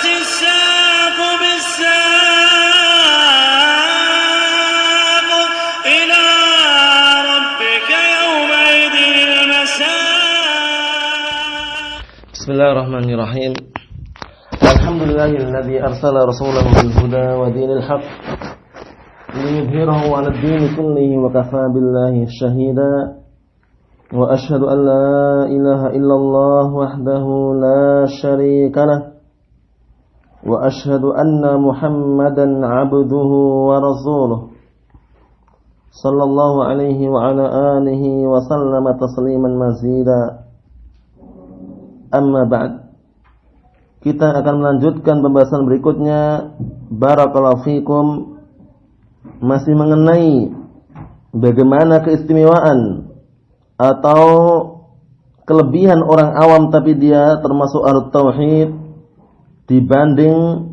الساق بالساق إلى ربك يومئذ المساق. بسم الله الرحمن الرحيم. الحمد لله الذي أرسل رسوله بالهدى ودين الحق ليظهره على الدين كله وكفى بالله شهيدا وأشهد أن لا إله إلا الله وحده لا شريك له وأشهد أن محمدا عبده ورسوله صلى الله عليه وعلى آله وسلم تسليما مزيدا. Amma ba'd. Kita akan melanjutkan pembahasan berikutnya. Barakallahu fikum. Masih mengenai bagaimana keistimewaan atau kelebihan orang awam tapi dia termasuk ahli tauhid dibanding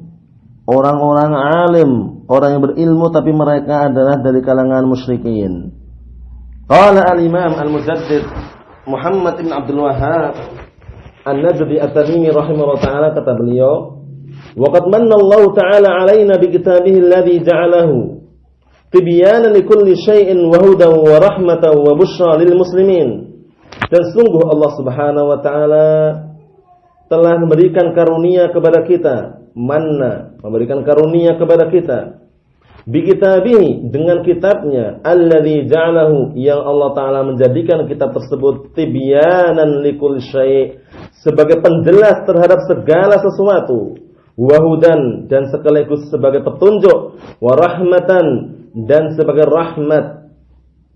orang-orang alim, orang yang berilmu tapi mereka adalah dari kalangan musyrikin. Qala al-Imam al-Mujaddid Muhammad ibn Abdul Wahhab An-Najdi At-Tamimi rahimahullah ta'ala, kata beliau, wa qad manna Allah ta'ala 'alaina bi kitabihi alladhi ja'alahu tibyanan likulli syai'in wa hudan wa rahmatan wa busyra lil muslimin. Dan sungguh Allah Subhanahu wa taala telah memberikan karunia kepada kita, manna, memberikan karunia kepada kita bi kitabihi, dengan kitabnya, alladzi ja'alahu, yang Allah taala menjadikan kitab tersebut tibyanan likulli syai', sebagai penjelas terhadap segala sesuatu, wa hudan, dan sekaligus sebagai petunjuk, wa rahmatan, dan sebagai rahmat,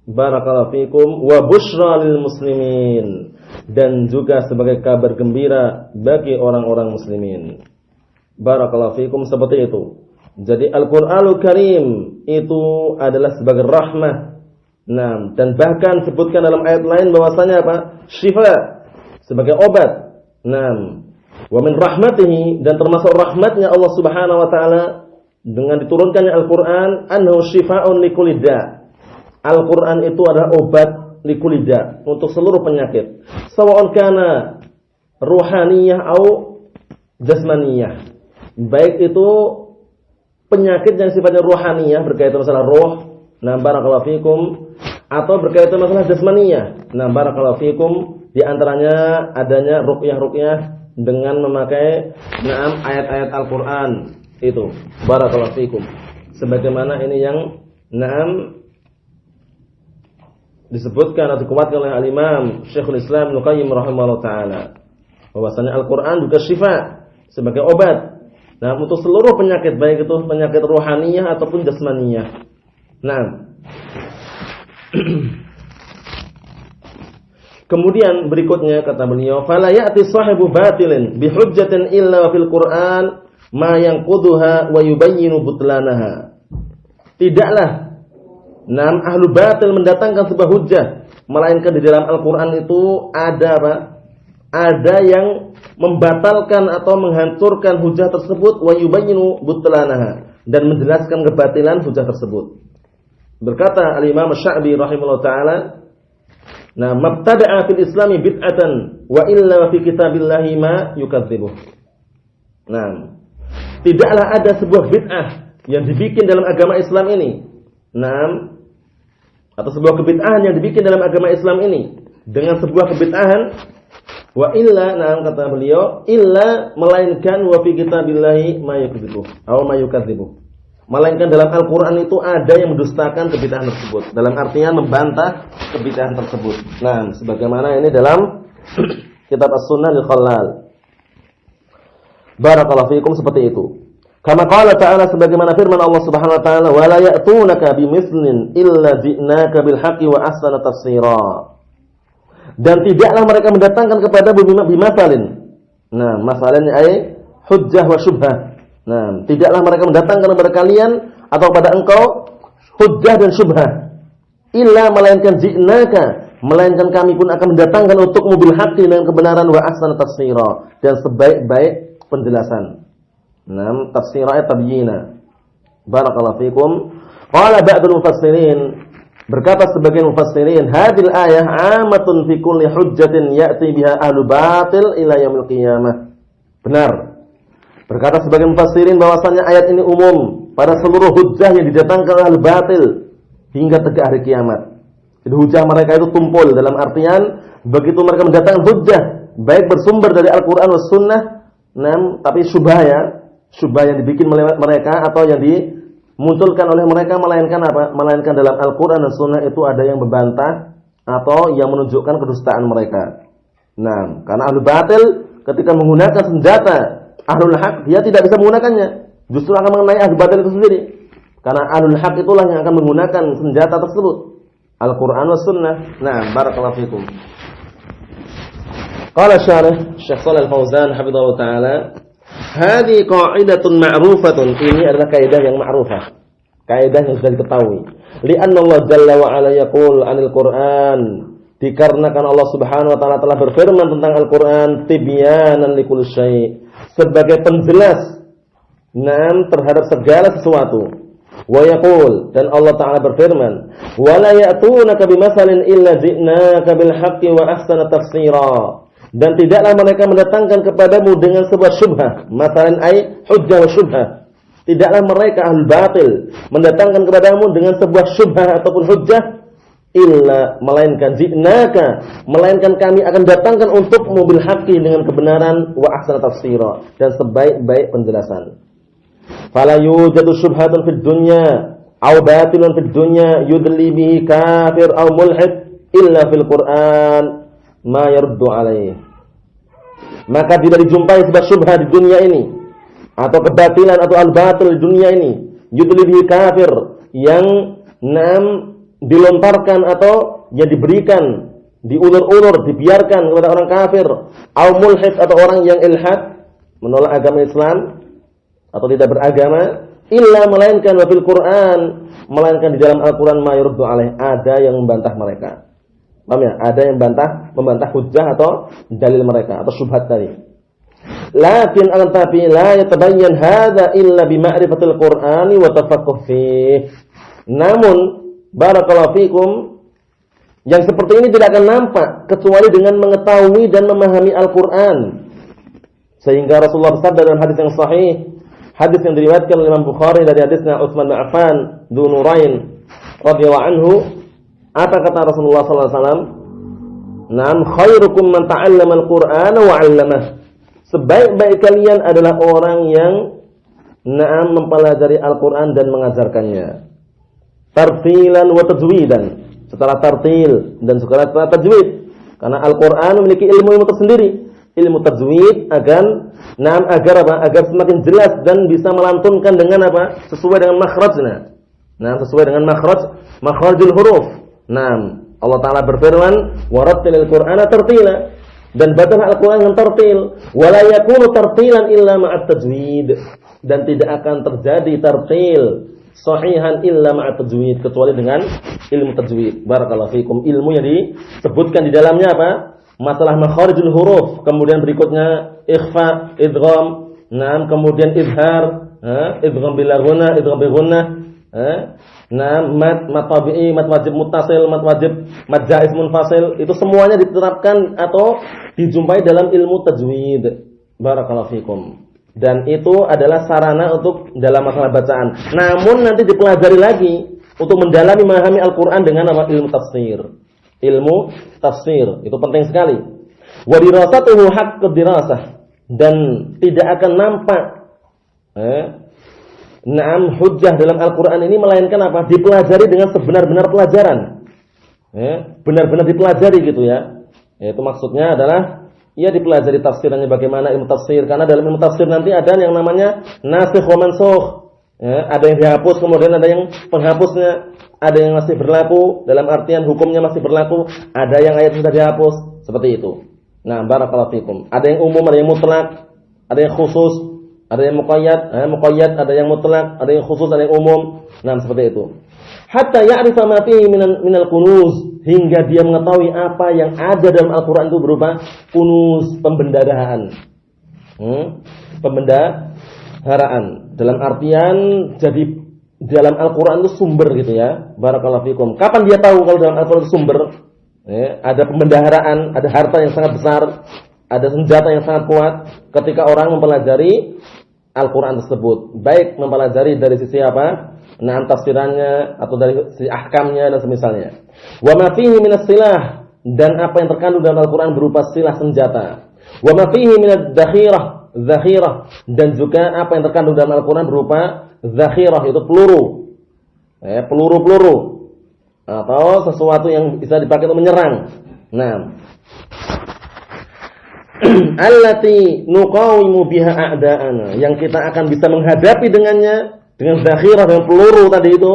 barakallahu fikum, wa busyra lil muslimin, dan juga sebagai kabar gembira bagi orang-orang muslimin. Barakallahu fikum, seperti itu. Jadi Al-Qur'anul Karim itu adalah sebagai rahmah. Nah, dan bahkan sebutkan dalam ayat lain bahwasanya apa? Syifa, sebagai obat. Nah, wa min rahmatihi, dan termasuk rahmatnya Allah Subhanahu wa taala dengan diturunkannya Al-Qur'an, annahu syifaa'un likulli da'. Al-Qur'an itu adalah obat likulli da', untuk seluruh penyakit. Sawa'un kana ruhaniyah atau jasmaniyah. Baik itu penyakit yang sifatnya ruhaniyah, berkaitan masalah roh, nah barakallahu fikum, atau berkaitan masalah jasmaniyah. Nah barakallahu fikum, di antaranya adanya ruqyah-ruqyah dengan memakai ayat-ayat Al-Qur'an. Itu barakallahu fikum, sebagaimana ini yang disebutkan atau dikuatkan oleh al-Imam Syekhul Islam Ibnu Qayyim rahimahullah taala, bahwasanya Al-Qur'an juga syifa, sebagai obat, nah untuk seluruh penyakit, baik itu penyakit rohaniyah ataupun jasmaniyah. Nah kemudian berikutnya kata beliau, fala ya'ti sahibu batilin bihujjatin illa fil Qur'an ma yanquduha wa yubayyinu butlanaha. Tidaklah ahlu batil mendatangkan sebuah hujjah, melainkan di dalam Al-Qur'an itu ada apa? Ada yang membatalkan atau menghancurkan hujjah tersebut, wa yubayyinu butlanaha, dan menjelaskan kebatilan hujjah tersebut. Berkata al-Imam Asy-Sya'bi rahimahullah taala, nah mabtada'a fil islami bid'atan wa illa fi kitabillahi ma yukadzibuh. Nah, tidaklah ada sebuah bid'ah yang dibikin dalam agama Islam ini. Nah, atau sebuah kebid'ahan yang dibikin dalam agama Islam ini dengan sebuah kebid'ahan, wa illa, nah kata beliau, illa, melainkan wa fi kitabillahi ma yukadzibuh atau ma yukadzibuh. Melainkan dalam Al-Qur'an itu ada yang mendustakan kebid'ahan tersebut, dalam artian membantah kebid'ahan tersebut. Nah, sebagaimana ini dalam kitab As-Sunnah Al-Khallal. Barakallahu fikum, seperti itu. Kama qala ta'ala, sebagaimana firman Allah Subhanahu wa taala, wa la ya'tunaka bimithlin illa ji'naka bil haqqi wa ahsana tafsira. Dan tidaklah mereka mendatangkan kepada bimathalin. Nah, masalahnya ay hujjah wa syubhah. Nah, tidaklah mereka mendatangkan kepada kalian atau kepada engkau hujjah dan syubhah, illa, melainkan ji'naka, melainkan kami pun akan mendatangkan untukmu bil haqqi, dengan kebenaran, wa ahsana tafsira, dan sebaik-baik penjelasan. Nah, tafsirnya tabyina. Barakallahu fikum. Qala ba'dul mufassirin, berkata sebagian mufassirin, hadhil ayah 'amatun fi kulli hujjatin ya'ti biha ahlu batil ila yaumil qiyamah. Benar. Berkata sebagian mufassirin bahwasanya ayat ini umum pada seluruh hujjah yang didatangkan oleh al-batil hingga tegak hari kiamat. Jadi hujjah mereka itu tumpul dalam artian begitu mereka mendatangkan hujjah baik bersumber dari Al-Qur'an was sunnah, tapi syubhah yang dibikin oleh mereka atau yang dimunculkan oleh mereka melainkan apa? Melainkan dalam Al-Qur'an dan sunnah itu ada yang membantah atau yang menunjukkan kedustaan mereka. Karena ahlul batil ketika menggunakan senjata ahlul haq, dia tidak bisa menggunakannya. Justru akan mengenai ahlul batil itu sendiri. Karena ahlul haq itulah yang akan menggunakan senjata tersebut. Al-Qur'an was sunnah. Barakallahu fikum. Qala syarih Syekh Shalih Al-Fauzan hafizallahu taala, "Hadhi qa'idatun ma'rufatun." Ini adalah kaidah yang ma'rufah. Kaidah yang sudah diketahui. Li'anna Allah jalla wa ala yaqul 'anil Qur'an. Dikarenakan Allah Subhanahu wa taala telah berfirman tentang Al-Qur'an, tibyanan likulli syai', sebagai penjelas terhadap segala sesuatu. Wa yaqul, dan Allah taala berfirman, "Wa la ya'tunaka bimatsalin illa ji'naka bil haqqi wa ahsana tafsira." Dan tidaklah mereka mendatangkan kepadamu dengan sebuah syubhah, matsalan ai hujjah wa syubhah. Tidaklah mereka ahlul batil mendatangkan kepadamu dengan sebuah syubhah ataupun hujjah illa melainkan ji'naka, melainkan kami akan datangkan untukmu bil haqqi dengan kebenaran wa ahsana tafsira, dan sebaik-baik penjelasan. Fala yujadu syubhatun fid dunya aw batilun fid dunya yudli bihi kafir aw mulhid illa fil Qur'an ma yaruddu alaih. Maka tidak dijumpai sebuah syubhat di dunia ini atau kebatilan atau al-batil di dunia ini yudli bihi kafir yang dilontarkan atau yang diberikan, diulur-ulur, dibiarkan kepada orang kafir, au mulhid atau orang yang ilhad, menolak agama Islam atau tidak beragama, illa melainkan wa fil Qur'an, melainkan di dalam Al-Qur'an ma yurdu alaih, ada yang membantah mereka. Paham ya? Ada yang membantah hujjah atau dalil mereka atau syubhat tadi. Lakin tapi la yatabayyan hadza illa bi ma'rifatil Qur'ani wa tafaqquh fihi. Namun barakallahu fikum, yang seperti ini tidak akan nampak kecuali dengan mengetahui dan memahami Al-Qur'an. Sehingga Rasulullah bersabda dalam hadis yang sahih, hadis yang diriwayatkan oleh Imam Bukhari dari hadisnya Utsman bin Affan dzunurain radhiyallahu anhu, apa kata Rasulullah sallallahu alaihi wasallam? Khairukum man ta'allama al-Qur'ana wa 'allamah. Sebaik-baik kalian adalah orang yang mempelajari Al-Qur'an dan mengajarkannya. Tartilan wa tajwidan, setelah tartil dan setelah tajwid. Karena Al-Qur'an memiliki ilmu tersendiri, ilmu tajwid agar agar semakin jelas dan bisa melantunkan dengan sesuai dengan makhrajnya. Sesuai dengan makhrajul huruf. Allah taala berfirman, "Warattilil Qur'ana tartila." Dan bacalah Al-Qur'an dengan tartil. Wa la yakunu tartilan illa ma'at tajwid. Dan tidak akan terjadi tartil sahihan illa ma'at tajwid, kecuali dengan ilmu tajwid. Barakallahu fikum. Ilmu yang disebutkan di dalamnya masalah makharijul huruf, kemudian berikutnya ikhfa, idgham, kemudian izhar, idgham bila ghunna, idgham bi ghunnah, mad tabi'i, mad wajib muttasil, mad wajib mad jaiz munfasil, itu semuanya diterapkan atau dijumpai dalam ilmu tajwid. Barakallahu fikum. Dan itu adalah sarana untuk dalam masalah bacaan. Namun nanti dipelajari lagi untuk mendalami memahami Al-Qur'an dengan ilmu tafsir. Ilmu tafsir itu penting sekali. Wa dirasatuhu haqqud dirasah, dan tidak akan nampak hujjah dalam Al-Qur'an ini melainkan dipelajari dengan sebenar-benar pelajaran. Benar-benar dipelajari gitu ya. Itu maksudnya adalah dipelajari tafsirannya bagaimana ilmu tafsir, karena dalam ilmu tafsir nanti ada yang namanya nasikh wa mansukh. Ada yang dihapus, kemudian ada yang penghapusnya, ada yang masih berlaku dalam artian hukumnya masih berlaku, ada yang ayat sudah dihapus, seperti itu. Barakallahu fikum. Ada yang umum, ada yang mutlak, ada yang khusus, ada yang muqayyad, ada yang mutlak, ada yang khusus, ada yang umum. Seperti itu. Hatta ya'rifa ma fihi minal kunuz, hingga dia mengetahui apa yang ada dalam Al-Qur'an itu berupa kunuz, pembendaharaan. Pembendaharaan dalam artian jadi dalam Al-Qur'an itu sumber gitu ya. Barakallahu fikum. Kapan dia tahu kalau dalam Al-Qur'an itu sumber? Ada pembendaharaan, ada harta yang sangat besar, ada senjata yang sangat kuat ketika orang mempelajari Al-Qur'an tersebut, baik mempelajari dari sisi apa? Tafsirannya atau dari sisi ahkamnya dan semisalnya. Wa ma fihi minas silah, dan apa yang terkandung dalam Al-Qur'an berupa silah senjata. Wa ma fihi minad zakhirah, dan juga apa yang terkandung dalam Al-Qur'an berupa zakhirah, itu peluru. Peluru-peluru atau sesuatu yang bisa dipakai untuk menyerang. Nah, allati nuqawimu biha a'da'ana, yang kita akan bisa menghadapi dengannya, dengan zakhirah, dengan peluru tadi itu,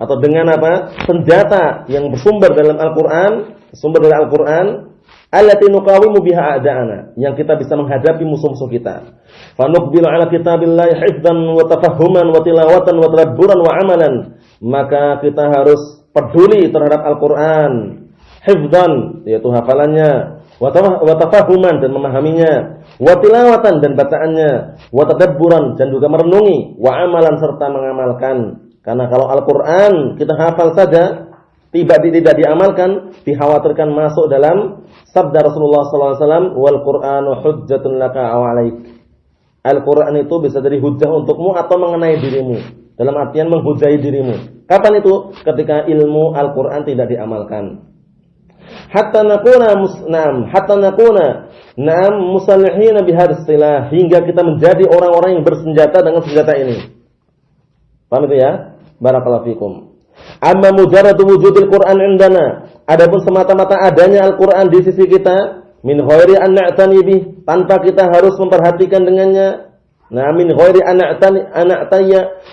atau dengan apa? Senjata yang bersumber dalam Al-Qur'an, sumber dari Al-Qur'an, allati nuqawimu biha a'da'ana, yang kita bisa menghadapi musuh-musuh kita. Fa nuqbilu 'ala kitabillahi hifdzan wa tafahhuman wa tilawatan wa tadabburan wa 'amalan. Maka kita harus peduli terhadap Al-Qur'an, hifdzan yaitu hafalannya, wa tafahuman dan memahaminya, wa tilawatan dan bacaannya, wa tadabburan dan juga merenungi, wa amalan serta mengamalkan. Karena kalau Al-Qur'an kita hafal saja tidak diamalkan, dikhawatirkan masuk dalam sabda Rasulullah sallallahu alaihi wasallam, wal Qur'anu hujjatun laka aw 'alaik. Al-Qur'an itu bisa jadi hujjah untukmu atau mengenai dirimu, dalam artian menghujai dirimu. Kapan itu? Ketika ilmu Al-Qur'an tidak diamalkan. Hatta nakuna musallihina bihadz silah, hingga kita menjadi orang-orang yang bersenjata dengan senjata ini. Paham itu ya? Barakallahu fikum. Amma mujarradu wujudil Qur'an indana, adapun semata-mata adanya Al-Qur'an di sisi kita, min ghairi an na'tani bih, tanpa kita harus memperhatikan dengannya. Min ghairi an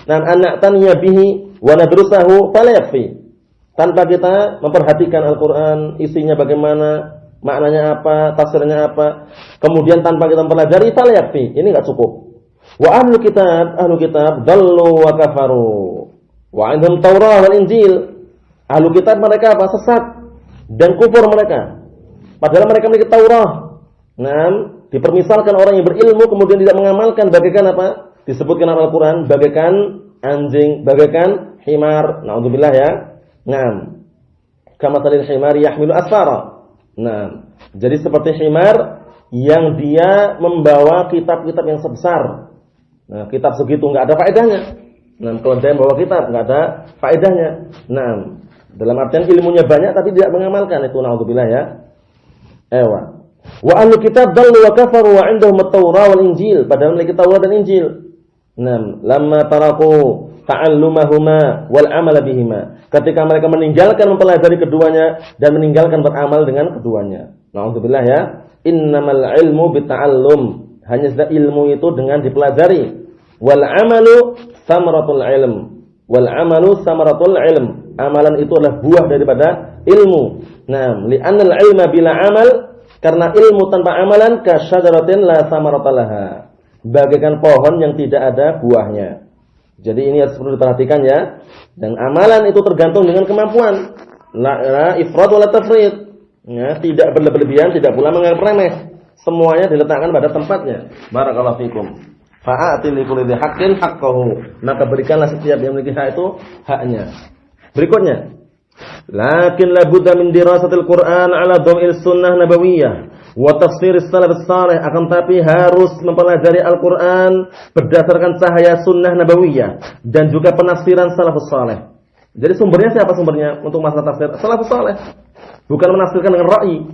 na'taniya bihi wa nadrusahu fala yakfi. Tanpa kita memperhatikan Al-Quran, isinya bagaimana, maknanya apa, tafsirnya apa, kemudian tanpa kita mempelajari, fala yakfi, ini enggak cukup. Wa ahlu kitab dallu wa kafaru wa 'indhum Taurah wal Injil. Ahlu kitab mereka apa? Sesat dan kufur mereka. Padahal mereka memiliki Taurah. Dipermisalkan orang yang berilmu kemudian tidak mengamalkan, bagaikan apa? Disebutkan Al-Quran bagaikan anjing, bagaikan himar. Na'udzubillah ya. Kama talil himari yahmilu asfara. Jadi seperti himar yang dia membawa kitab-kitab yang sebesar. Kitab segitu enggak ada faedahnya. Kalau dia membawa kitab enggak ada faedahnya. Dalam artian ilmunya banyak tapi tidak mengamalkan, itu na'udzubillah ya. Wa ahlu kitab dallu wa kafaru wa 'indahum at-Taurah wal Injil, padahal mereka Taurat dan Injil. Lamma taraku ta'allumahuma wal 'amala bihima. Ketika mereka meninggalkan mempelajari keduanya dan meninggalkan beramal dengan keduanya. Na'udzubillah ya. Innamal ilmu bita'allum. Hanya saja ilmu itu dengan dipelajari. Wal 'amalu samaratul ilm. Wal 'amalu samaratul ilm. Amalan itu adalah buah daripada ilmu. Li'annal ilma bila amal, karena ilmu tanpa amalan kasyajaratin la samarata laha. Bagaikan pohon yang tidak ada buahnya. Jadi ini harus perlu diperhatikan ya. Dan amalan itu tergantung dengan kemampuan. La ifrat wala tafrid. Ya, tidak berlebihan, tidak pula menganggap remeh. Semuanya diletakkan pada tempatnya. Barakallahu fikum. Fa'atil likulli haqqin haqqahu. Maka berikanlah setiap yang memiliki hak itu haknya. Berikutnya. Lakin la budda min dirasatil Qur'an ala dhaw'il sunnah nabawiyah wa tafsir salaf salih, akan tapi harus mempelajari Al-Qur'an berdasarkan cahaya sunnah nabawiyah dan juga penafsiran salafus salih. Jadi sumbernya siapa sumbernya untuk masalah tafsir? Salafus salih. Bukan menafsirkan dengan ra'yi,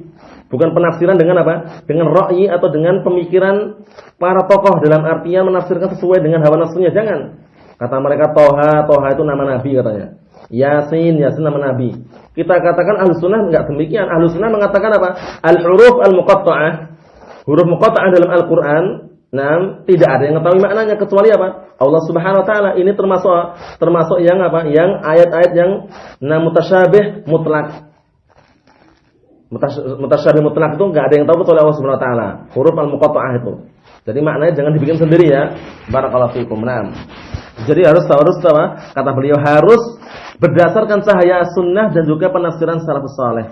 bukan penafsiran dengan apa? Dengan ra'yi atau dengan pemikiran para tokoh, dalam artian menafsirkan sesuai dengan hawa nafsunya, jangan. Kata mereka Toha itu nama nabi katanya. Yasin nama nabi. Kita katakan Ahlus Sunnah enggak demikian. Ahlus Sunnah mengatakan apa? Al-huruf al-muqatta'ah. Huruf muqatta'ah dalam Al-Qur'an, tidak ada yang mengetahui maknanya kecuali apa? Allah Subhanahu wa taala. Ini termasuk yang apa? Yang ayat-ayat yang mutasyabih mutlak. Mutasyabih mutlak itu enggak ada yang tahu kecuali Allah Subhanahu wa taala. Huruf al-muqatta'ah itu. Jadi maknanya jangan dibikin sendiri ya. Barakallahu fikum. Jadi harus apa? Kata beliau harus berdasarkan cahaya sunnah dan juga penafsiran salafus saleh.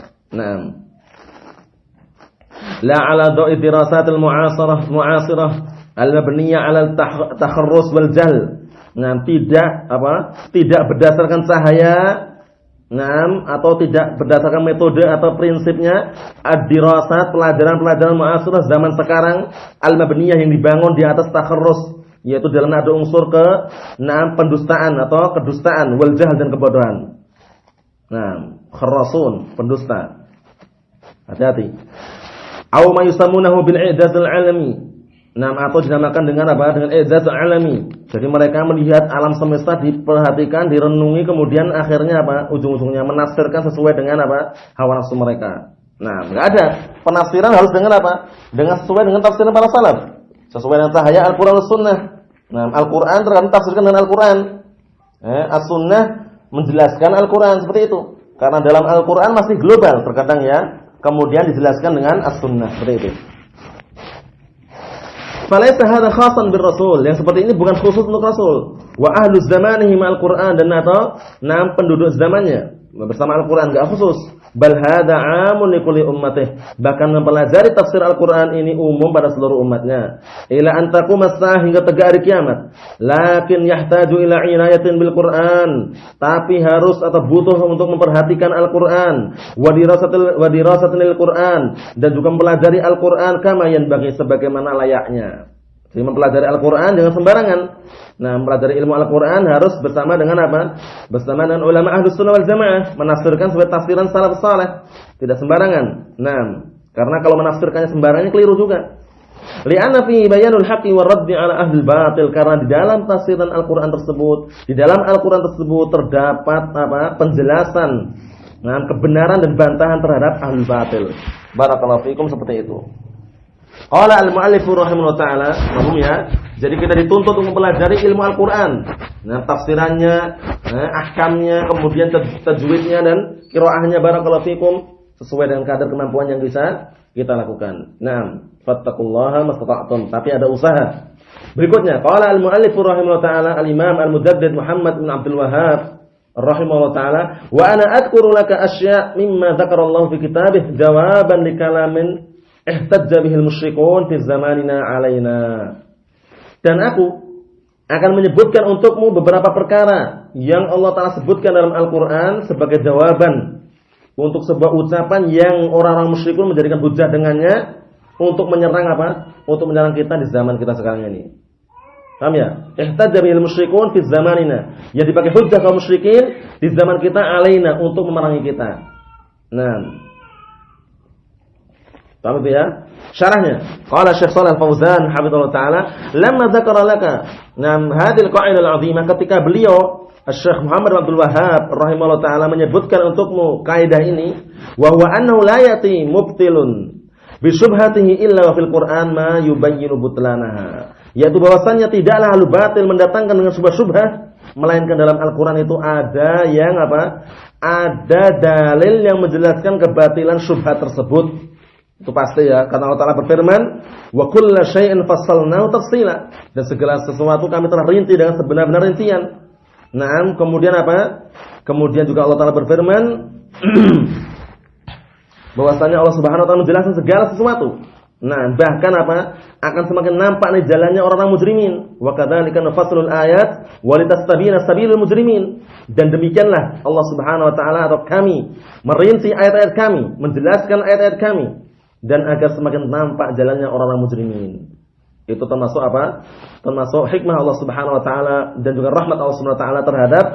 La ala da'i dirasatil mu'asirah al-mabniyah 'ala al-takharrus wal jahl. Tidak berdasarkan cahaya atau tidak berdasarkan metode atau prinsipnya ad-dirasat, pelajaran-pelajaran mu'asirah zaman sekarang al-mabniyah yang dibangun di atas takharrus, yaitu dalam ada unsur pendustaan atau kedustaan, wal jahl dan kebodohan. Nah, kharasun, pendusta. Hati-hati. Aw ma yusammunahu bil i'dad al-'alami. Nah, atau dinamakan dengan apa? Dengan i'dad al-'alami. Jadi mereka melihat alam semesta, diperhatikan, direnungi, kemudian akhirnya apa? Ujung-ujungnya menafsirkan sesuai dengan apa? Hawa nafsu mereka. Nah, enggak ada. Penafsiran harus dengan apa? Dengan sesuai dengan tafsiran para salaf. Sesuai dengan cahaya Al-Qur'an dan Sunnah. Nah, Al-Qur'an terkadang tafsirkan dengan Al-Qur'an. As-Sunnah menjelaskan Al-Qur'an seperti itu. Karena dalam Al-Qur'an masih global terkadang ya. Kemudian dijelaskan dengan As-Sunnah seperti itu. Falaysa hadza khassan bir Rasul. Yang seperti ini bukan khusus untuk Rasul. Wa ahlu zamanihi ma'al Qur'an, dan atau penduduk zamannya bersama Al-Qur'an, enggak khusus. Bal hadza 'amun li kulli ummatih. Bahkan mempelajari tafsir Al-Qur'an ini umum pada seluruh umatnya. Ila an taquma as-saah, hingga tegak hari kiamat. Lakin yahtaju ila inayatin bil Qur'an. Tapi harus atau butuh untuk memperhatikan Al-Qur'an. Wa dirasatil Qur'an, dan juga mempelajari Al-Qur'an kama yanbaghi, sebagaimana layaknya. Jadi mempelajari Al-Qur'an jangan sembarangan. Nah, mempelajari ilmu Al-Qur'an harus bersama dengan apa? Bersama dengan ulama Ahlus Sunnah wal Jamaah, menafsirkan sesuai tafsiran salaf saleh, tidak sembarangan. Nah, karena kalau menafsirkannya sembarangan keliru juga. Li'anna fi bayanul haqqi wa raddi 'ala ahlil batil, karena di dalam tafsiran Al-Qur'an tersebut, di dalam Al-Qur'an tersebut terdapat apa? Penjelasan, kebenaran dan bantahan terhadap ahlul batil. Barakallahu fikum, seperti itu. Qala al-mu'allif rahimahullah ta'ala, paham ya? Jadi kita dituntut untuk mempelajari ilmu Al-Qur'an. Nah, tafsirannya, ahkamnya, kemudian tajwidnya dan qiraahnya, barakallahu fikum, sesuai dengan kadar kemampuan yang bisa kita lakukan. Naam, fattaqullaha mastata'tum, tapi ada usaha. Berikutnya, qala al-mu'allif rahimahullah ta'ala, al-imam al-mujaddid Muhammad bin Abdul Wahhab rahimahullah ta'ala, wa ana adhkuru laka asya' mimma dzakarallahu fi kitabih jawaban li kalamin ihtajja bihil musyrikun fi zamanina alaina. Dan aku akan menyebutkan untukmu beberapa perkara yang Allah Ta'ala sebutkan dalam Al-Qur'an sebagai jawaban untuk sebuah ucapan yang orang-orang musyrikun menjadikan hujjah dengannya untuk menyerang apa? Untuk menyerang kita di zaman kita sekarang ini. Paham ya? Ihtajja bihil musyrikun fi zamanina. Yang dipakai hujjah kaum musyrikin di zaman kita alaina, untuk memerangi kita. Nah, paham itu ya? Syarahnya, qala Syekh Shalih Al-Fauzan hafizallahu taala, lamma dzakara laka hadhil qa'idah al-'azimah, ketika beliau Syekh Muhammad bin Abdul Wahhab rahimahullahu taala menyebutkan untukmu kaidah ini, wa huwa annahu la yati mubtilun bi syubhatihi illa wa fil Qur'an ma yubayyinu butlanaha, yaitu bahwasannya tidaklah ahlu batil mendatangkan dengan syubhat, melainkan dalam Al-Qur'an itu ada yang apa? Ada dalil yang menjelaskan kebatilan syubhat tersebut. Itu pasti ya, karena Allah Ta'ala berfirman, wa kullu syai'in fassalnahu tafsila, dan segala sesuatu kami telah rinci dengan sebenar-benar rincian. Nah, kemudian apa? Kemudian juga Allah Ta'ala berfirman bahwasanya Allah Subhanahu wa taala menjelaskan segala sesuatu. Nah, bahkan apa? Akan semakin nampak nih jalannya orang-orang mujrimin. Wa kadzalika nufassilul ayat wa litastabina sabilul mujrimin. Dan demikianlah Allah Subhanahu wa taala atau kami merinci ayat-ayat kami, menjelaskan ayat-ayat kami, dan agar semakin nampak jalannya orang-orang mujrimin. Itu termasuk apa? Termasuk hikmah Allah Subhanahu wa taala dan juga rahmat Allah Subhanahu wa taala terhadap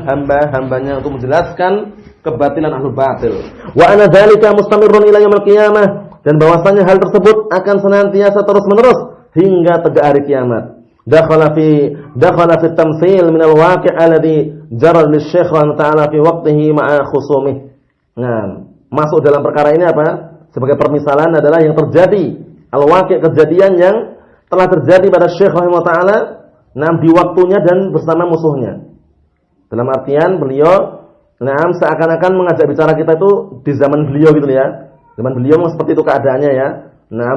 hamba-hambanya untuk menjelaskan kebatilan ahlul batil. Wa ana dzalika mustamirrun ila yaumil qiyamah, dan bahwasanya hal tersut akan senantiasa terus-menerus hingga tegak hari kiamat. Dakhala fi tamtsil min al-waqi' alladhi jara lisy-syekh rahimahullah taala fi waqtihi ma'a khusumih. Nah, masuk dalam perkara ini apa? Sebagai permisalan adalah yang terjadi, al-waqi', kejadian yang telah terjadi pada Syekh rahimahullah taala di waktunya dan bersama musuhnya. Dalam artian beliau seakan-akan mengajak bicara kita itu di zaman beliau gitu ya. Zaman beliau memang seperti itu keadaannya ya.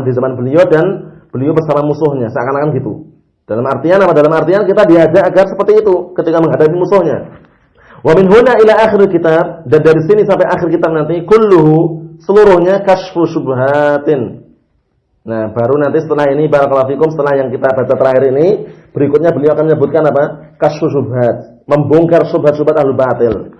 Di zaman beliau dan beliau bersama musuhnya, seakan-akan gitu. Dalam artian apa? Dalam artian kita diajak agar seperti itu ketika menghadapi musuhnya. Wa min huna ila akhir kitab, dan dari sini sampai akhir kitab nanti kulluhu, seluruhnya kasyfu syubhatin. Nah, baru nanti setelah ini barakallahu fikum, setelah yang kita baca terakhir ini, berikutnya beliau akan menyebutkan apa? Kasyfu syubhat, membongkar syubhat-syubhat ahlul batil.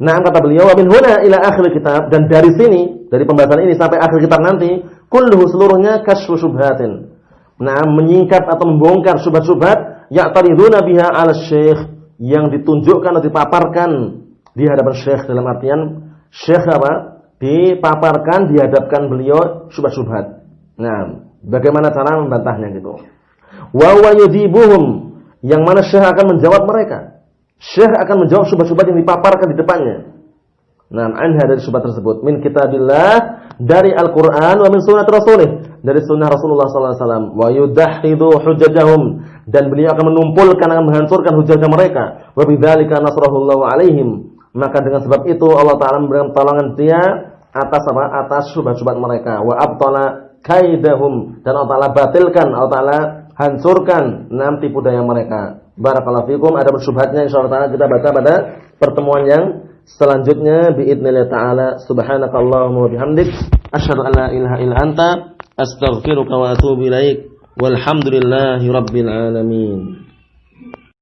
Nah, kata beliau, wa min huna ila akhir kitab, dan dari sini, dari pembahasan ini sampai akhir kitab nanti, kulluhu, seluruhnya kasyfu syubhatin, menyingkap atau membongkar syubhat-syubhat ya'tariduna biha 'ala syekh, yang ditunjukkan atau dipaparkan di hadapan syekh, dalam artian syekh apa? Dipaparkan, dihadapkan beliau syubhat-syubhat. Nah, bagaimana cara membantahnya gitu. Wa huwa yujibuhum, yang mana syekh akan menjawab mereka. Syekh akan menjawab syubhat-syubhat yang dipaparkan di depannya. Nah, anha dari syubhat tersebut min kitabillah, dari Al-Qur'an, wa min sunnah Rasulih, dari sunnah Rasulullah sallallahu alaihi wasallam, wa yudahidu hujjajahum, dan beliau akan menumpulkan, akan menghancurkan hujjah mereka. Wa bidzalika nasrahullahu alaihim, maka dengan sebab itu Allah taala memberikan pertolongan dia atas apa? Atas syubhat-syubhat mereka. Wa abtala kaidahum, dan Allah taala batilkan, Allah taala hancurkan tipu daya mereka. Barakallahu fikum. Ada syubhatnya insyaallah taala kita baca pada pertemuan yang selanjutnya biidznillah taala. Subhanakallahumma wa bihamdik asyhadu an la ilaha illa anta astaghfiruka wa atubu ilaik. Walhamdulillahi rabbil alamin.